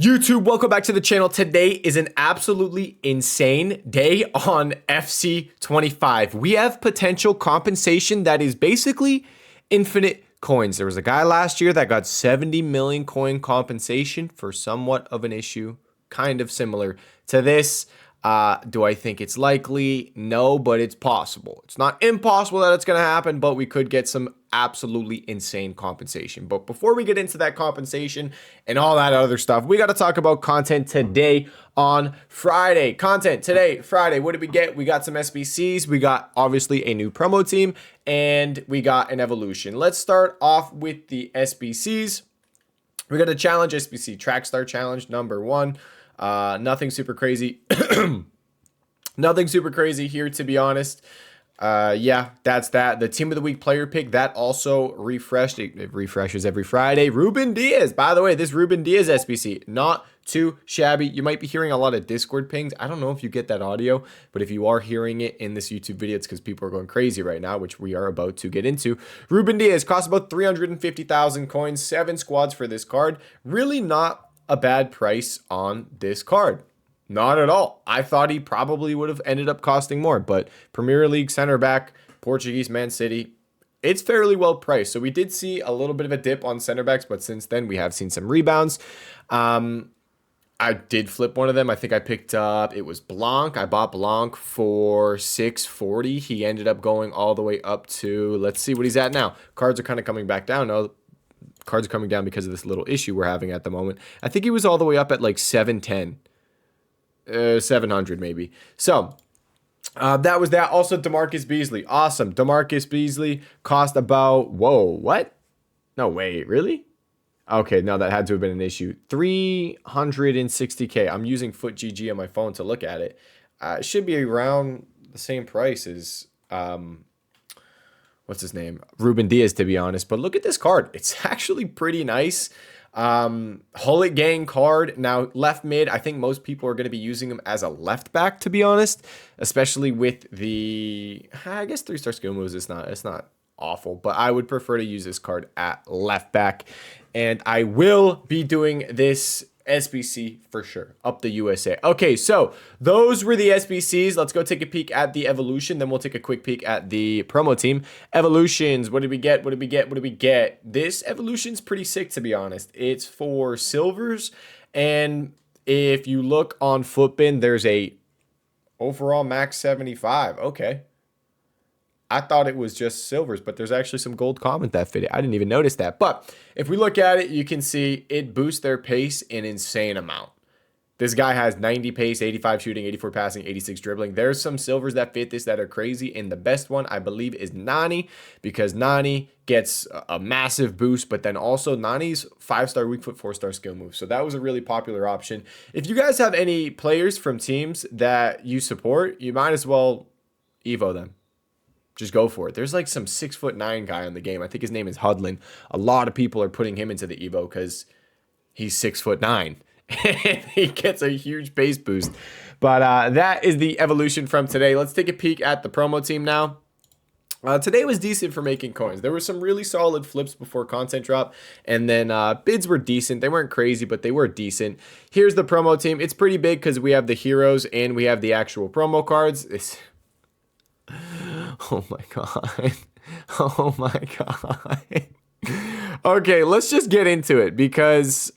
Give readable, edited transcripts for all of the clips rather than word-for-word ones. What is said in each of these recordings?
YouTube, welcome back to the channel. Today is an absolutely insane day on FC25. We have potential compensation that is basically infinite coins. There was a guy last year that got 70 million coin compensation for somewhat of an issue, kind of similar to this. Do I think it's likely? No, but it's possible. It's not impossible that it's going to happen, but we could get some absolutely insane compensation. But before we get into that compensation and all that other stuff, we got to talk about content today on Friday. Content today, Friday. What did we get? We got some SBCs. We got obviously a new promo team and we got an evolution. Let's start off with the SBCs. We got a challenge SBC, Track Star Challenge number 1. Nothing super crazy. Nothing super crazy here, to be honest. Yeah, that's that. The Team of the Week player pick, that also refreshed. It refreshes every Friday. Ruben Diaz. By the way, this Ruben Diaz SBC, not too shabby. You might be hearing a lot of Discord pings. I don't know if you get that audio, but if you are hearing it in this YouTube video, it's because people are going crazy right now, which we are about to get into. Ruben Diaz costs about 350,000 coins, 7 squads for this card. Really not a bad price on this card. Not at all. I thought he probably would have ended up costing more, but Premier League center back, Portuguese Man City, it's fairly well priced. So we did see a little bit of a dip on center backs, but since then we have seen some rebounds. I did flip one of them. I think I picked up, it was Blanc. I bought Blanc for 640. He ended up going all the way up to, let's see what he's at now. Cards are kind of coming back down now. Cards are coming down because of this little issue we're having at the moment. I think he was all the way up at like 710. 700 maybe. So that was that. Also, DeMarcus Beasley. Awesome. DeMarcus Beasley cost about, whoa, what? No, wait, really? Okay, no, that had to have been an issue. 360K. I'm using FootGG on my phone to look at it. It should be around the same price as, what's his name? Ruben Diaz, to be honest. But look at this card. It's actually pretty nice. Hullet Gang card. Now, left mid, I think most people are going to be using him as a left back, to be honest, especially with the, I guess 3-star skill moves. It's not awful, but I would prefer to use this card at left back. And I will be doing this SBC for sure, up the USA. Okay, so those were the SBCs. Let's go take a peek at the evolution. Then we'll take a quick peek at the promo team. Evolutions, what did we get? What did we get? What did we get? This evolution's pretty sick, to be honest. It's for silvers. And if you look on Footbin, there's a overall max 75. Okay. I thought it was just silvers, but there's actually some gold comment that fit it. I didn't even notice that. But if we look at it, you can see it boosts their pace an insane amount. This guy has 90 pace, 85 shooting, 84 passing, 86 dribbling. There's some silvers that fit this that are crazy. And the best one, I believe, is Nani, because Nani gets a massive boost. But then also Nani's 5-star weak foot, 4-star skill move. So that was a really popular option. If you guys have any players from teams that you support, you might as well Evo them. Just go for it. There's like some 6'9" guy on the game. I think his name is Hudlin. A lot of people are putting him into the Evo because he's 6'9" and he gets a huge base boost. But that is the evolution from today. Let's take a peek at the promo team now. Today was decent for making coins. There were some really solid flips before content drop, and then bids were decent. They weren't crazy, but they were decent. Here's the promo team. It's pretty big because we have the heroes and we have the actual promo cards. Oh my god. Oh my god. Okay, let's just get into it because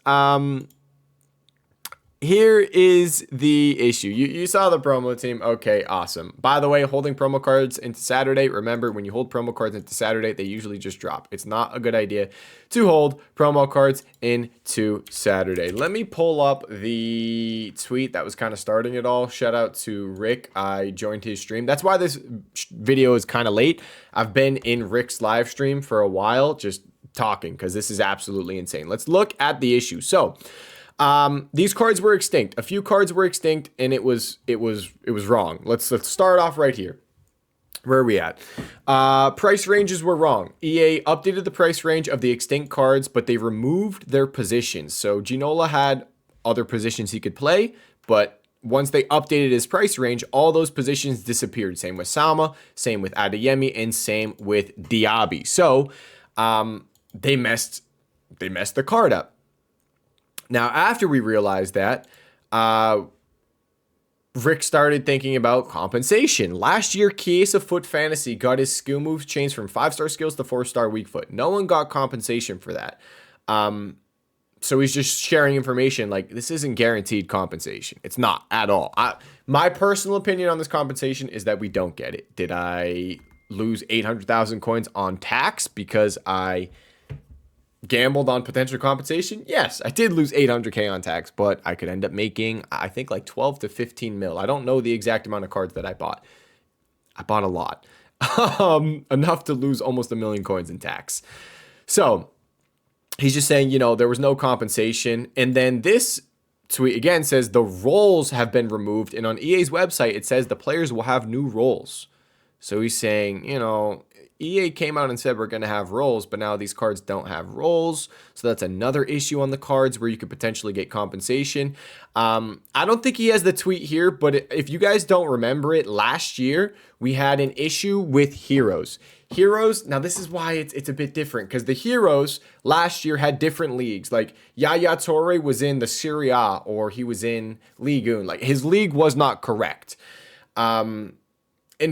here is the issue. You saw the promo team. Okay, awesome. By the way, holding promo cards into Saturday. Remember, when you hold promo cards into Saturday, they usually just drop. It's not a good idea to hold promo cards into Saturday. Let me pull up the tweet that was kind of starting it all. Shout out to Rick. I joined his stream. That's why this video is kind of late. I've been in Rick's live stream for a while, just talking, because this is absolutely insane. Let's look at the issue. So, these cards were extinct. A few cards were extinct, and it was wrong. Let's start off right here. Where are we at? Price ranges were wrong. EA updated the price range of the extinct cards, but they removed their positions. So Ginola had other positions he could play, but once they updated his price range, all those positions disappeared. Same with Salma, same with Adeyemi, and same with Diaby. So they messed the card up. Now, after we realized that, Rick started thinking about compensation. Last year, Chiesa Foot Fantasy got his skill moves changed from 5-star skills to 4-star weak foot. No one got compensation for that. So he's just sharing information like this isn't guaranteed compensation. It's not at all. My personal opinion on this compensation is that we don't get it. Did I lose 800,000 coins on tax because I gambled on potential compensation? Yes, I did lose 800K on tax, but I could end up making, I think, like 12 to 15 mil. I don't know the exact amount of cards that I bought. I bought a lot. Enough to lose almost 1 million coins in tax. So he's just saying, there was no compensation. And then this tweet again says the roles have been removed. And on EA's website, it says the players will have new roles. So he's saying, EA came out and said we're going to have roles, but now these cards don't have roles. So that's another issue on the cards where you could potentially get compensation. I don't think he has the tweet here, but if you guys don't remember it, last year we had an issue with heroes. Heroes, now this is why it's a bit different, because the heroes last year had different leagues. Like Yaya Toure was in the Serie A, or he was in Ligue 1. Like his league was not correct. And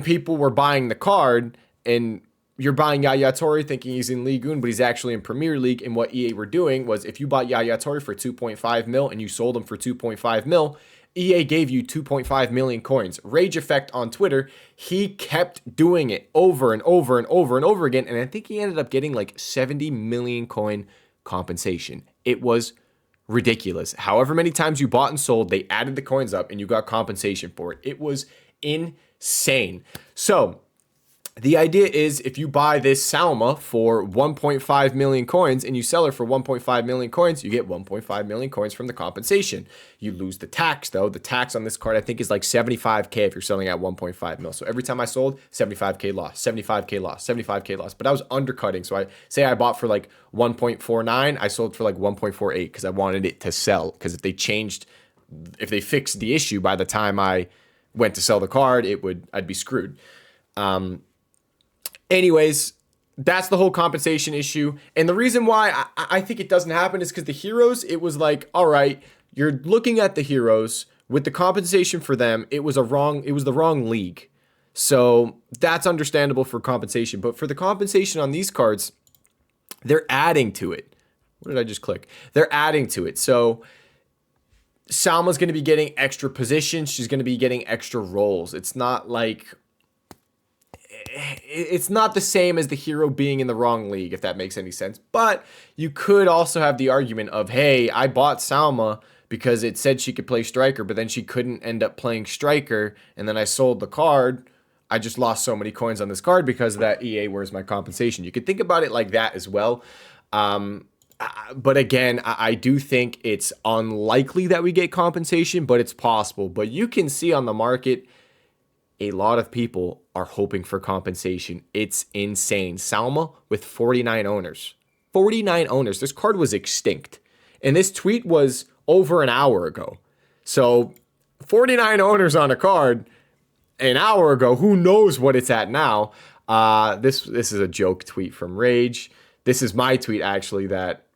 people were buying the card, and you're buying Yaya Toure thinking he's in Ligue 1, but he's actually in Premier League. And what EA were doing was if you bought Yaya Toure for 2.5 mil and you sold him for 2.5 mil, EA gave you 2.5 million coins. Rage Effect on Twitter, he kept doing it over and over and over and over again. And I think he ended up getting like 70 million coin compensation. It was ridiculous. However many times you bought and sold, they added the coins up and you got compensation for it. It was insane. So the idea is if you buy this Salma for 1.5 million coins and you sell her for 1.5 million coins, you get 1.5 million coins from the compensation. You lose the tax though. The tax on this card I think is like 75K if you're selling at 1.5 mil. So every time I sold, 75K loss, 75K loss, 75K loss. But I was undercutting. So I bought for like 1.49, I sold for like 1.48 because I wanted it to sell. Because if they fixed the issue by the time I went to sell the card, I'd be screwed. Anyways, that's the whole compensation issue. And the reason why I think it doesn't happen is because the heroes, it was like, all right, you're looking at the heroes with the compensation for them. It was the wrong league. So that's understandable for compensation. But for the compensation on these cards, they're adding to it. What did I just click? They're adding to it. So Salma's going to be getting extra positions. She's going to be getting extra roles. It's not the same as the hero being in the wrong league, if that makes any sense. But you could also have the argument of, hey, I bought Salma because it said she could play striker, but then she couldn't end up playing striker. And then I sold the card. I just lost so many coins on this card because of that. EA, where's my compensation? You could think about it like that as well. But again, I do think it's unlikely that we get compensation, but it's possible. But you can see on the market, a lot of people are hoping for compensation. It's insane. Salma with 49 owners. 49 owners. This card was extinct. And this tweet was over an hour ago. So 49 owners on a card an hour ago. Who knows what it's at now? This is a joke tweet from Rage. This is my tweet, actually, that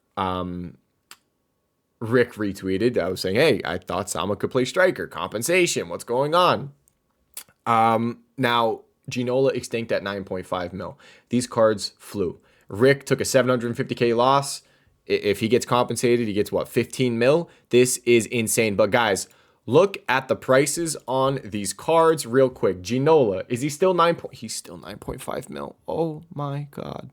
Rick retweeted. I was saying, hey, I thought Salma could play striker. Compensation. What's going on? Now, Ginola extinct at 9.5 mil. These cards flew. Rick took a 750K loss. If he gets compensated, he gets what, 15 mil? This is insane. But guys, look at the prices on these cards real quick. Ginola, is he still he's still 9.5 mil. Oh my God.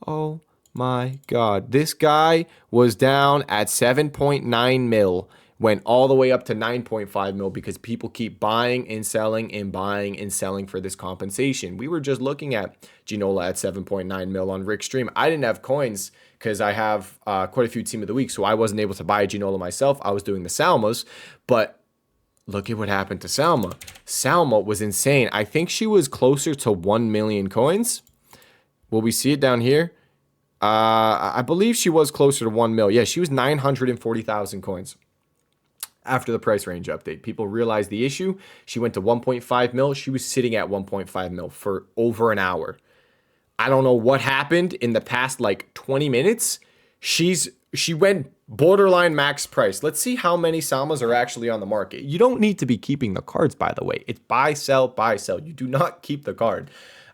Oh my God. This guy was down at 7.9 mil. Went all the way up to 9.5 mil because people keep buying and selling and buying and selling for this compensation. We were just looking at Ginola at 7.9 mil on Rick's stream. I didn't have coins because I have quite a few team of the week, so I wasn't able to buy Ginola myself. I was doing the Salmas, but look at what happened to Salma. Salma was insane. I think she was closer to 1 million coins. Will we see it down here? I believe she was closer to 1 mil. Yeah, she was 940,000 coins. After the price range update, people realized the issue. She went to 1.5 mil. She was sitting at 1.5 mil for over an hour. I don't know what happened in the past like 20 minutes. She went borderline max price. Let's see how many Salmas are actually on the market. You don't need to be keeping the cards, by the way. It's buy, sell, buy, sell. You do not keep the card.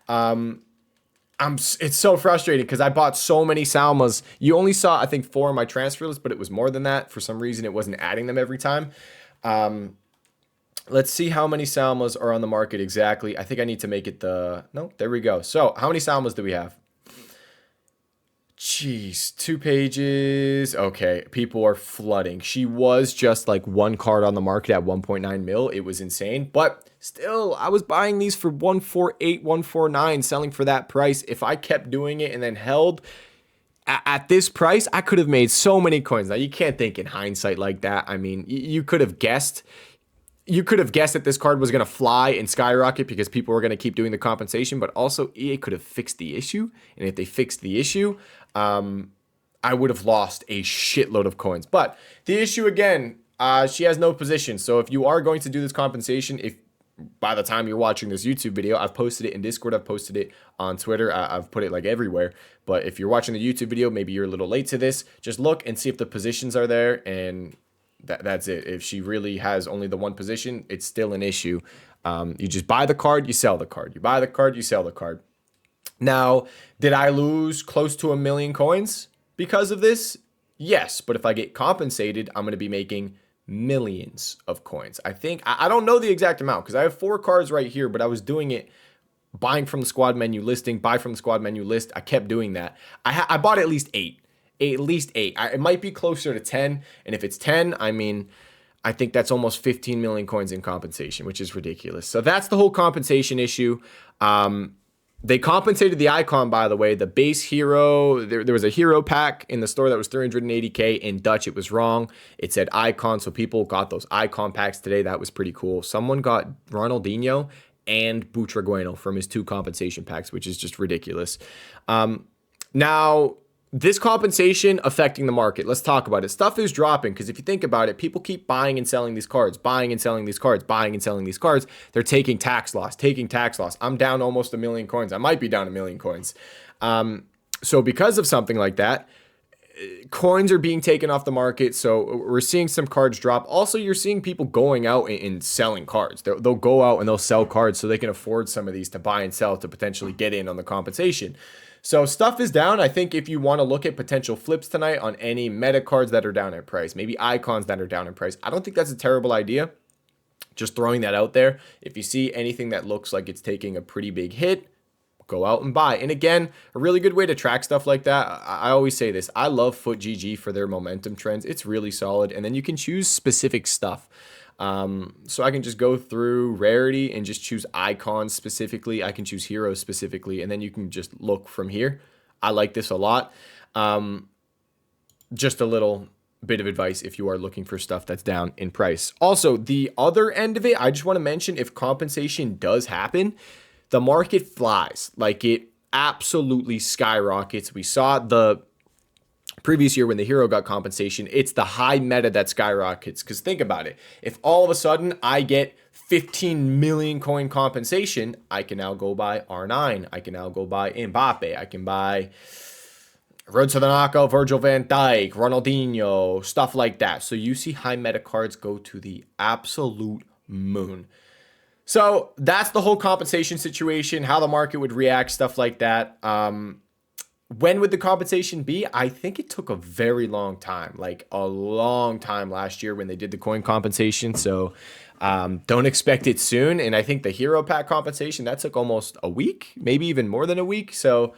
It's so frustrating because I bought so many Salmas. You only saw, I think, 4 on my transfer list, but it was more than that. For some reason, it wasn't adding them every time. Let's see how many Salmas are on the market exactly. I think I need to make it no, there we go. So how many Salmas do we have? Jeez, 2 pages. Okay, people are flooding. She was just like 1 card on the market at 1.9 mil. It was insane, but still, I was buying these for 148, 149, selling for that price. If I kept doing it and then held at this price, I could have made so many coins. Now, you can't think in hindsight like that. I mean, you could have guessed. You could have guessed that this card was going to fly and skyrocket because people were going to keep doing the compensation, but also EA could have fixed the issue. And if they fixed the issue, I would have lost a shitload of coins. But the issue again, she has no position. So if you are going to do this compensation, if by the time you're watching this YouTube video, I've posted it in Discord, I've posted it on Twitter, I've put it like everywhere. But if you're watching the YouTube video, maybe you're a little late to this, just look and see if the positions are there, and that's it. If she really has only the 1 position, it's still an issue. You just buy the card, you sell the card. You buy the card, you sell the card. Now, did I lose close to 1 million coins because of this? Yes, but if I get compensated, I'm going to be making millions of coins. I don't know the exact amount because I have 4 cards right here, but I was doing it buying from the squad menu, listing, buy from the squad menu, list. I kept doing that. I bought at least 8. At least 8. It might be closer to 10. And if it's 10, I mean, I think that's almost 15 million coins in compensation, which is ridiculous. So that's the whole compensation issue. They compensated the icon, by the way. The base hero, there was a hero pack in the store that was 380k. In Dutch, it was wrong. It said icon, so people got those icon packs today. That was pretty cool. Someone got Ronaldinho and Butragueno from his 2 compensation packs, which is just ridiculous. Now, this compensation affecting the market. Let's talk about it. Stuff is dropping because if you think about it, people keep buying and selling these cards, buying and selling these cards, buying and selling these cards. They're taking tax loss, taking tax loss. I'm down almost 1 million coins. I might be down 1 million coins. So because of something like that, coins are being taken off the market. So we're seeing some cards drop. Also, you're seeing people going out and selling cards. They'll go out and they'll sell cards so they can afford some of these to buy and sell to potentially get in on the compensation. So stuff is down. I think if you want to look at potential flips tonight on any meta cards that are down in price, maybe icons that are down in price, I don't think that's a terrible idea. Just throwing that out there. If you see anything that looks like it's taking a pretty big hit, go out and buy. And again, a really good way to track stuff like that. I always say this. I love FootGG for their momentum trends. It's really solid. And then you can choose specific stuff. So I can just go through rarity and just choose icons specifically. I can choose heroes specifically, and then you can just look from here. I like this a lot. Just a little bit of advice if you are looking for stuff that's down in price. Also, the other end of it, I just want to mention, if compensation does happen, the market flies. Like, it absolutely skyrockets. We saw the previous year when the hero got compensation. It's the high meta that skyrockets. Because think about it. If all of a sudden I get 15 million coin compensation, I can now go buy R9. I can now go buy Mbappe. I can buy Road to the Knockout, Virgil van Dijk, Ronaldinho, stuff like that. So you see high meta cards go to the absolute moon. So that's the whole compensation situation, how the market would react, stuff like that. When would the compensation be? I think it took a very long time, like a long time last year when they did the coin compensation. So don't expect it soon. And I think the hero pack compensation, that took almost a week, maybe even more than a week. So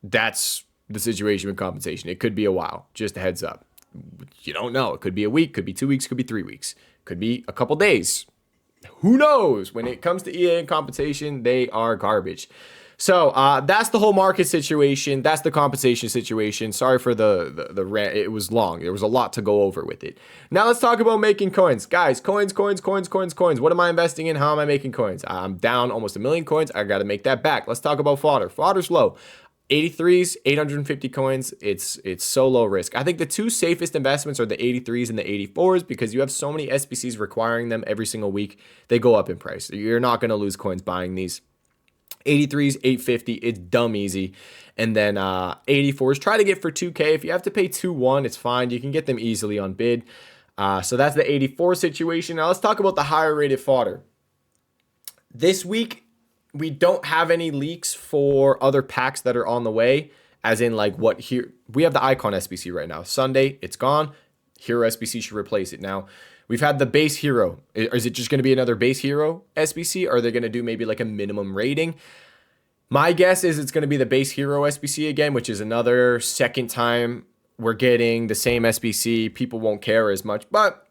that's the situation with compensation. It could be a while, just a heads up. You don't know. It could be a week, could be 2 weeks, could be 3 weeks, could be a couple days. Who knows? When it comes to EA and compensation, they are garbage. So that's the whole market situation. That's the compensation situation. Sorry for the rant. It was long. There was a lot to go over with it. Now let's talk about making coins. Guys, coins. What am I investing in? How am I making coins? I'm down almost 1 million coins. I got to make that back. Let's talk about fodder. Fodder's low. 83s, 850 coins. It's so low risk. I think the 2 safest investments are the 83s and the 84s because you have so many SBCs requiring them every single week. They go up in price. You're not going to lose coins buying these. 83s, 850, it's dumb easy. And then 84s, try to get for 2K. If you have to pay 2-1, it's fine. You can get them easily on bid. So that's the 84 situation. Now let's talk about the higher rated fodder. This week, we don't have any leaks for other packs that are on the way, as in like what here. We have the Icon SBC right now. Sunday, it's gone. Hero SBC should replace it. Now, we've had the base hero. Is it just going to be another base hero SBC? Or are they going to do maybe like a minimum rating? My guess is it's going to be the base hero SBC again, which is another second time we're getting the same SBC. People won't care as much, but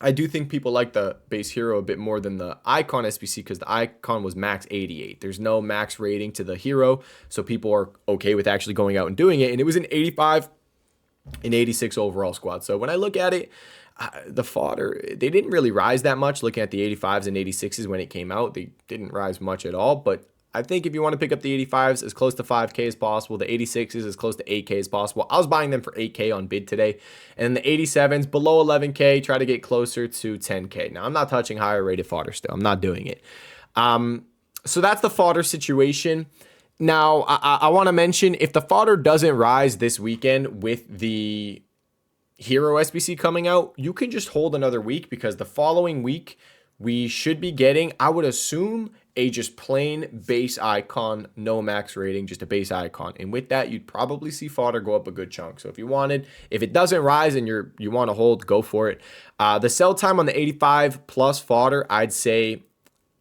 I do think people like the base hero a bit more than the Icon SBC because the Icon was max 88. There's no max rating to the hero, so people are okay with actually going out and doing it. And it was an 85 and 86 overall squad. So when I look at it, the fodder, they didn't really rise that much. Looking at the 85s and 86s when it came out, they didn't rise much at all. But I think if you want to pick up the 85s as close to 5K as possible, the 86s as close to 8K as possible. I was buying them for 8K on bid today. And the 87s below 11K, try to get closer to 10K. Now, I'm not touching higher rated fodder still. I'm not doing it. So that's the fodder situation. Now, I want to mention, if the fodder doesn't rise this weekend with the Hero SBC coming out, you can just hold another week because the following week we should be getting, I would assume, a just plain base icon, no max rating, just a base icon. And with that, you'd probably see fodder go up a good chunk. So if it doesn't rise and you want to hold, go for it. The sell time on the 85 plus fodder, I'd say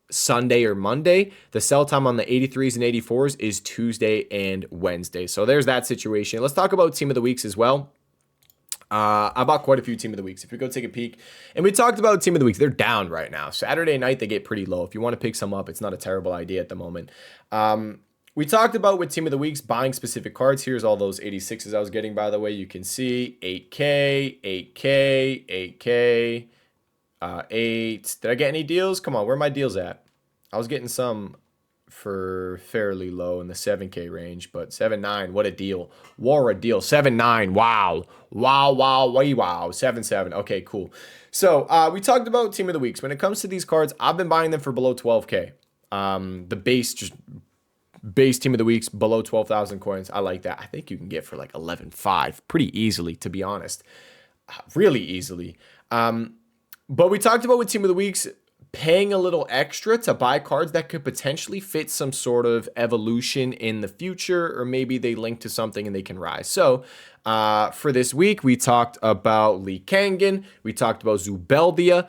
Sunday or Monday. The sell time on the 83s and 84s is Tuesday and Wednesday. So there's that situation. Let's talk about team of the weeks as well. I bought quite a few team of the weeks. If we go take a peek, and we talked about team of the weeks, they're down right now. Saturday night, they get pretty low. If you want to pick some up, it's not a terrible idea at the moment. We talked about with team of the weeks, buying specific cards. Here's all those 86s I was getting, by the way. You can see 8K, 8K, 8K, 8. Did I get any deals? Come on, where are my deals at? I was getting some for fairly low in the 7K range, but 7.9, what a deal. War a deal. 7.9, wow. Wow. 7.7. Okay, cool. So we talked about team of the weeks. When it comes to these cards, I've been buying them for below 12K. The base team of the weeks below 12,000 coins. I like that. I think you can get for like 11.5 pretty easily, to be honest. Really easily. But we talked about with team of the weeks, paying a little extra to buy cards that could potentially fit some sort of evolution in the future, or maybe they link to something and they can rise. So for this week, we talked about Lee Kangen. We talked about Zubeldia,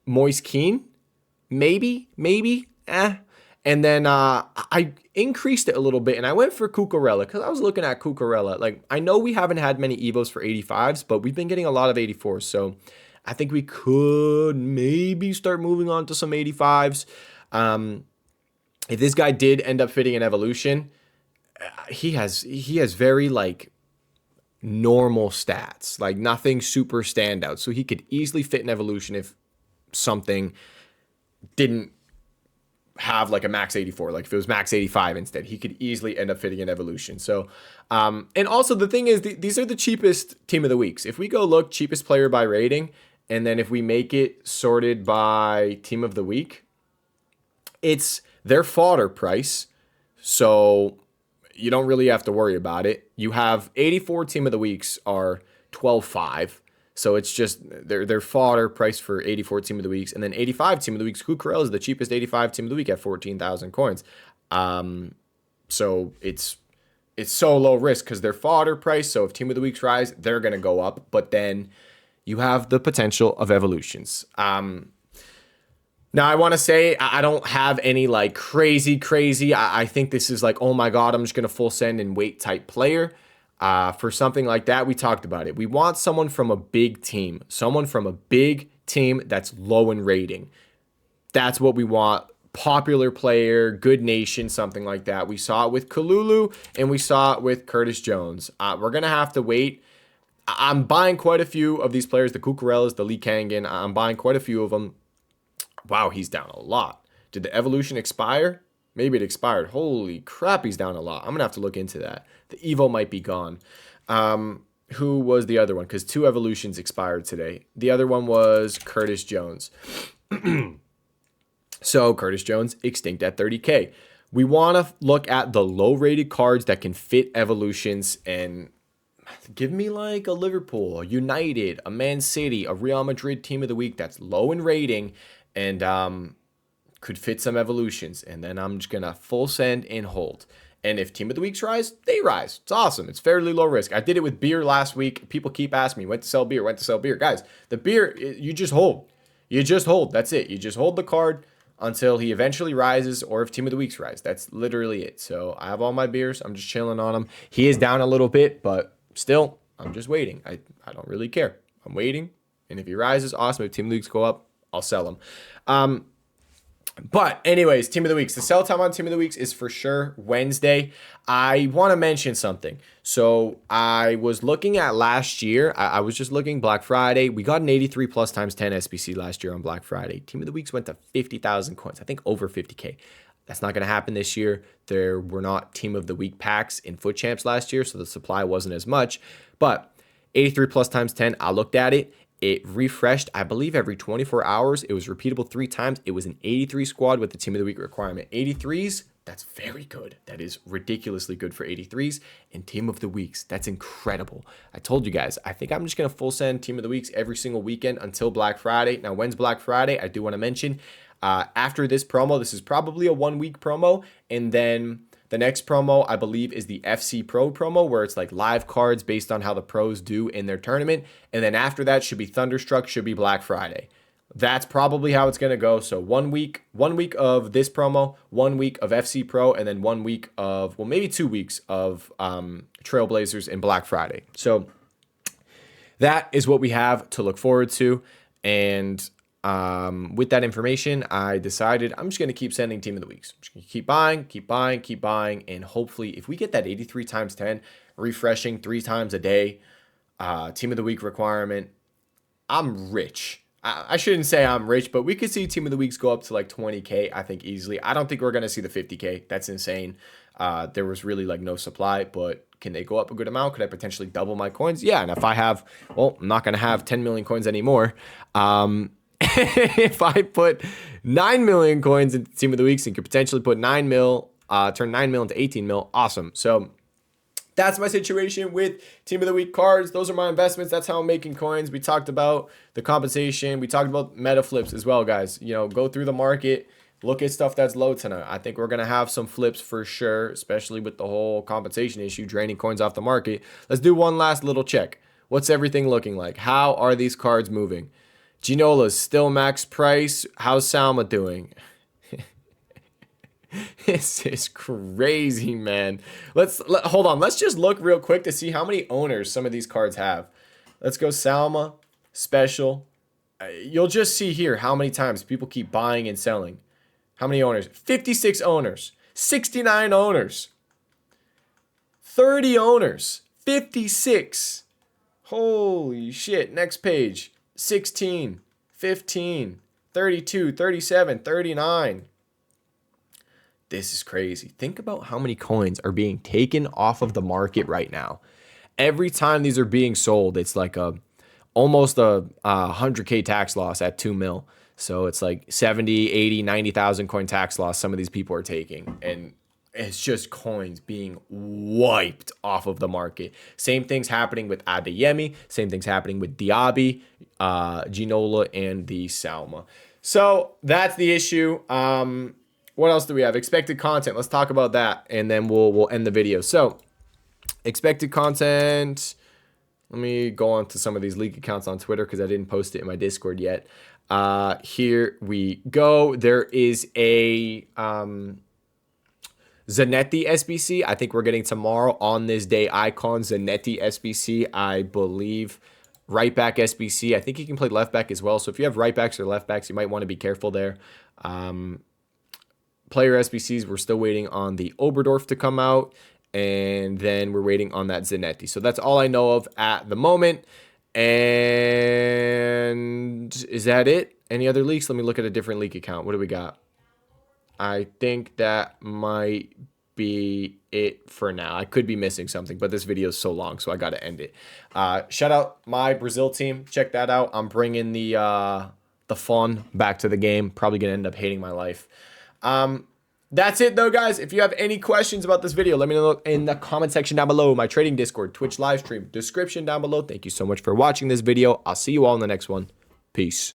Moise Keane, maybe. And then I increased it a little bit, and I went for Cucurella because I was looking at Cucurella. Like, I know we haven't had many Evos for 85s, but we've been getting a lot of 84s. So I think we could maybe start moving on to some 85s. If this guy did end up fitting an evolution, he has very like normal stats, like nothing super standout. So he could easily fit an evolution if something didn't have like a max 84. Like if it was max 85 instead, he could easily end up fitting an evolution. So, and also the thing is, these are the cheapest team of the weeks. If we go look cheapest player by rating, and then if we make it sorted by team of the week, it's their fodder price. So you don't really have to worry about it. You have 84 team of the weeks are 12.5. So it's just their fodder price for 84 team of the weeks. And then 85 team of the weeks, Cucurella is the cheapest 85 team of the week at 14,000 coins. So it's so low risk because their fodder price. So if team of the weeks rise, they're going to go up. But then you have the potential of evolutions. Now, I want to say I don't have any like crazy. I think this is like, oh my God, I'm just going to full send and wait type player. For something like that, we talked about it. We want someone from a big team. Someone from a big team that's low in rating. That's what we want. Popular player, good nation, something like that. We saw it with Kalulu and we saw it with Curtis Jones. We're going to have to wait. I'm buying quite a few of these players, the Cucurellas, the Lee Kangen. I'm buying quite a few of them. Wow, he's down a lot. Did the evolution expire? Maybe it expired. Holy crap, he's down a lot. I'm going to have to look into that. The Evo might be gone. Who was the other one? Because 2 evolutions expired today. The other one was Curtis Jones. So Curtis Jones, extinct at 30K. We want to look at the low rated cards that can fit evolutions and give me like a Liverpool, a United, a Man City, a Real Madrid team of the week that's low in rating and could fit some evolutions. And then I'm just going to full send and hold. And if team of the weeks rise, they rise. It's awesome. It's fairly low risk. I did it with beer last week. People keep asking me, went to sell beer, went to sell beer. Guys, the beer, you just hold. You just hold. That's it. You just hold the card until he eventually rises or if team of the weeks rise. That's literally it. So I have all my beers. I'm just chilling on them. He is down a little bit, but still, I'm just waiting. I don't really care. I'm waiting. And if he rises, awesome. If team of the weeks go up, I'll sell him. But anyways, team of the weeks. The sell time on team of the weeks is for sure Wednesday. I want to mention something. So I was looking at last year. I was just looking Black Friday. We got an 83 plus times 10 SBC last year on Black Friday. Team of the weeks went to 50,000 coins. I think over 50K. That's not going to happen this year. There were not team of the week packs in Foot Champs last year, so the supply wasn't as much. But 83 plus times 10, I looked at it. It refreshed, I believe, every 24 hours. It was repeatable 3 times. It was an 83 squad with the team of the week requirement. 83s, that's very good. That is ridiculously good for 83s. And team of the weeks, that's incredible. I told you guys, I think I'm just going to full send team of the weeks every single weekend until Black Friday. Now, when's Black Friday? I do want to mention after this promo, this is probably a 1-week promo. And then the next promo, I believe, is the FC Pro promo, where it's like live cards based on how the pros do in their tournament. And then after that should be Thunderstruck, should be Black Friday. That's probably how it's going to go. So 1 week of this promo, 1 week of FC Pro, and then 1 week of, well, maybe 2 weeks of Trailblazers and Black Friday. So that is what we have to look forward to. And with that information, I decided I'm just going to keep sending team of the weeks. I'm just going to keep buying. And hopefully if we get that 83 times 10 refreshing 3 times a day, team of the week requirement, I'm rich. I shouldn't say I'm rich, but we could see team of the weeks go up to like 20K, I think easily. I don't think we're going to see the 50K. That's insane. There was really like no supply, but can they go up a good amount? Could I potentially double my coins? Yeah. And if I have, well, I'm not going to have 10 million coins anymore. If I put 9 million coins into team of the weeks and could potentially put 9 mil, turn 9 mil into 18 mil, awesome. So that's my situation with team of the week cards. Those are my investments. That's how I'm making coins. We talked about the compensation. We talked about meta flips as well, guys. You know, go through the market, look at stuff that's low tonight. I think we're going to have some flips for sure, especially with the whole compensation issue, draining coins off the market. Let's do one last little check. What's everything looking like? How are these cards moving? Ginola's still max price. How's Salma doing? This is crazy, man. Hold on. Let's just look real quick to see how many owners some of these cards have. Let's go Salma, special. You'll just see here how many times people keep buying and selling. How many owners? 56 owners. 69 owners. 30 owners. 56. Holy shit. Next page. 16, 15, 32, 37, 39. This is crazy. Think about how many coins are being taken off of the market right now. Every time these are being sold, it's like almost a 100K tax loss at 2 mil. So it's like 70, 80, 90,000 coin tax loss some of these people are taking. And it's just coins being wiped off of the market. Same things happening with Adeyemi. Same things happening with Diaby, Ginola, and the Salma. So that's the issue. What else do we have? Expected content. Let's talk about that, and then we'll end the video. So expected content. Let me go on to some of these leak accounts on Twitter because I didn't post it in my Discord yet. Here we go. There is a Zanetti SBC. I think we're getting tomorrow on this day icon Zanetti SBC. I believe right back SBC. I think he can play left back as well. So if you have right backs or left backs, you might want to be careful there. Player SBCs, we're still waiting on the Oberdorf to come out. And then we're waiting on that Zanetti. So that's all I know of at the moment. And is that it? Any other leaks? Let me look at a different leak account. What do we got? I think that might be it for now. I could be missing something, but this video is so long, so I got to end it. Shout out my Brazil team. Check that out. I'm bringing the the fun back to the game. Probably going to end up hating my life. That's it though, guys. If you have any questions about this video, let me know in the comment section down below. My trading Discord, Twitch live stream, description down below. Thank you so much for watching this video. I'll see you all in the next one. Peace.